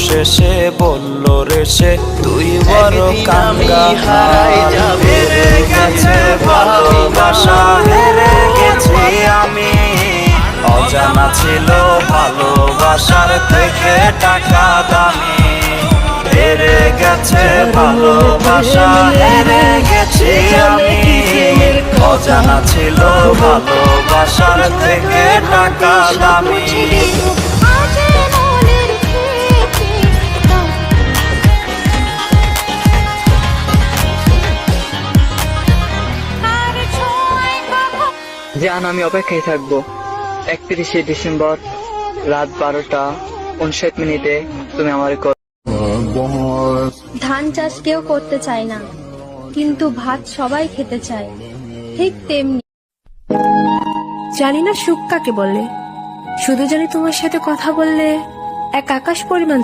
শেষে বলল রে সে তুই বড় কাঙ্গা। হেরে গেছে ভালোবাসা, হেরে গেছি আমি। অজানা ছিল ভালোবাসার থেকে টাকা দামি। হেরে গেছে ভালোবাসা, হেরে গেছি আমি। অজানা ছিল ভালোবাসার থেকে টাকা দামি। জান, আমি অপেক্ষায় থাকবো। 31শে ডিসেম্বর রাত 12টা 59 তুমি আমার ধান চাষ কেউ করতে চায় না, কিন্তু ভাত সবাই খেতে চায়। ঠিক তেমনি জানি না সুখ কাকে বলে, শুধু জানি তোমার সাথে কথা বললে এক আকাশ পরিমাণ